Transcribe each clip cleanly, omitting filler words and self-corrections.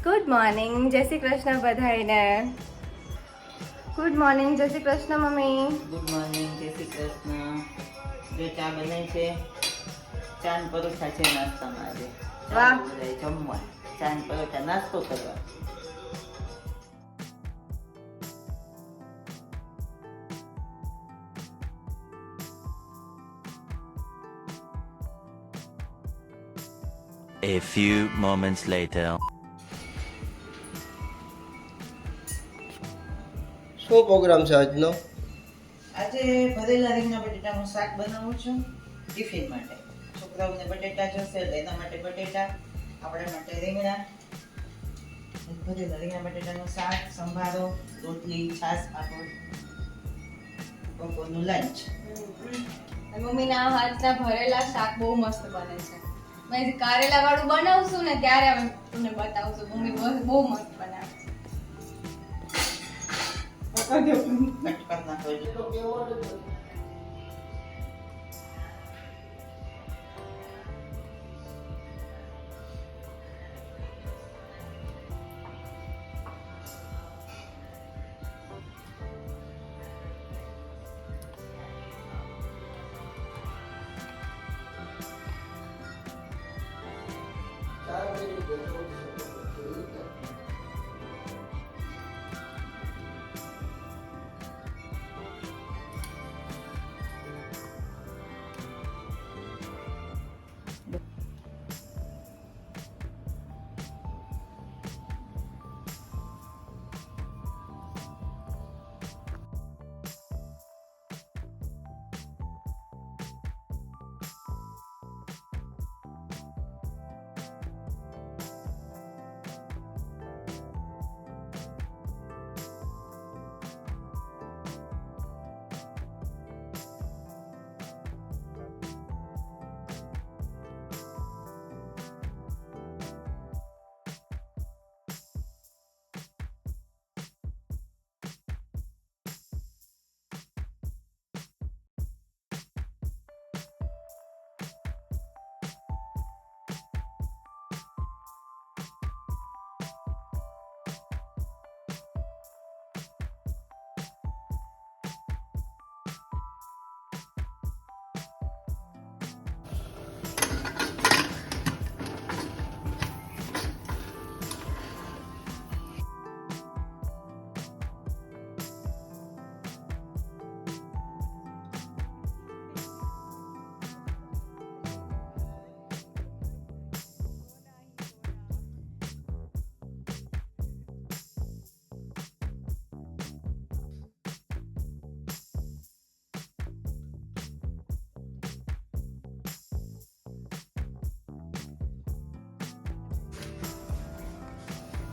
Good morning, જય શ્રી કૃષ્ણ બધાને. Good morning, જય Shri Krishna mummy. Good morning, જય શ્રી કૃષ્ણ. જો ચા બનાવી છે, ચા ને પરોઠા છે નાસ્તામાં આજે. વાહ. બધાએ જમવા ચા ને પરોઠા નાસ્તો કરવા. A few moments later. શું પ્રોગ્રામ છે આજનો? આજે ભરેલા રીંગણા બટેટાનું શાક બનાવું છું ટિફિન માટે. છોકરાઓને બટેટા જોશે એટલે એના માટે બટેટા, આપણા માટે રીંગણા. ભરેલા રીંગણા બટેટાનું શાક, સંભારો, રોટલી, છાશ, પાપડ. બપોરનું લંચ. મમ્મીના હાથના ભરેલા શાક બહુ મસ્ત બને છે. મેં કારેલા વાળું બનાવશું ને ત્યારે અમે તમને બતાવશું. મમ્મી બહુ મસ્ત બનાવે છે. કટ કર નાખો.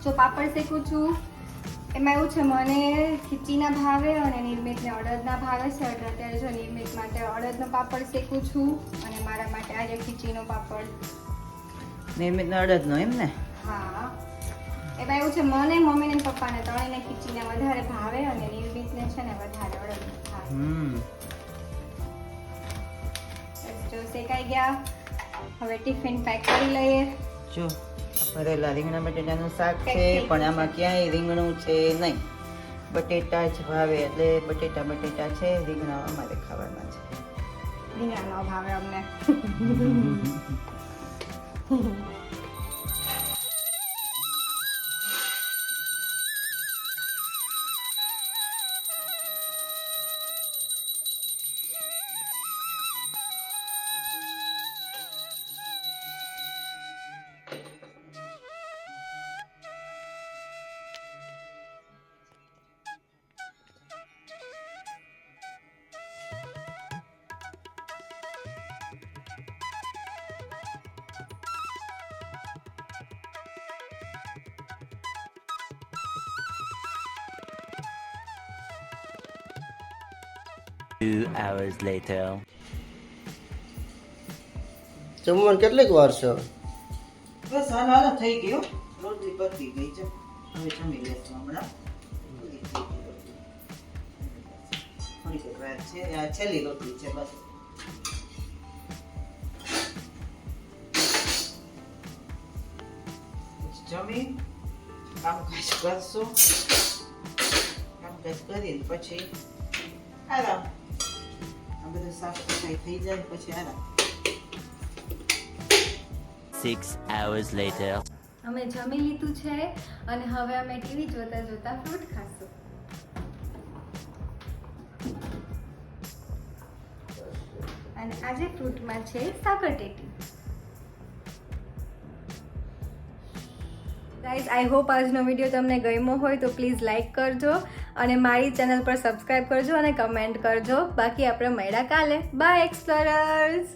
જો પાપડ શેકું છું. એમાં એવું છે, મને ખીચીના ભાવે અને નિર્મિતને અડદના ભાવે છે. એટલે અત્યારે જો નિર્મિત માટે અડદનો પાપડ શેકું છું અને મારા માટે આજે ખીચીનો પાપડ. નિયમિત અડદનો એમ ને? હા, એમાં એવું છે, મને મમ્મી ને પપ્પાને ત્રણેયને ખીચીના વધારે ભાવે અને નિર્મિતને છે ને વધારે અડદના ભાવે. જો શેકાઈ ગયા, હવે ટિફિન પેક કરી લઈએ. જો ભરેલા રીંગણા બટેટાનું શાક છે, પણ આમાં ક્યાંય રીંગણું છે નહીં. બટેટા જ ભાવે એટલે બટેટા છે. રીંગણા અમારે ખાવાના છે. રીંગણા ન ભાવે અમને. Two hours later. જમવાનું કેટલીક વાર છે? બસ હાલો થઈ ગયો. રોટલી પતી ગઈ છે. હવે જમી લેશું હમણાં. થોડીક વાર છે. આ છેલ્લી રોટલી છે બસ. જમી કામકાજ કરશું. કામકાજ કરીને પછી આરામ. આ બધું સાફ સફાઈ થઈ જાય પછી આરામ. 6 hours later. અમે જમી લીધું છે અને હવે અમે ટીવી જોતા જોતા ફ્રૂટ ખાશું. અને આજે ફ્રૂટમાં છે સાકરટેટી. ગાઈઝ, આઈ હોપ આજનો વિડીયો તમને ગમ્યો હોય તો પ્લીઝ લાઈક કરજો અને મારી ચેનલ પર સબસ્ક્રાઈબ કરજો અને કમેન્ટ કરજો. બાકી આપણે મળ્યા કાલે. બાય એક્સપ્લોરર્સ.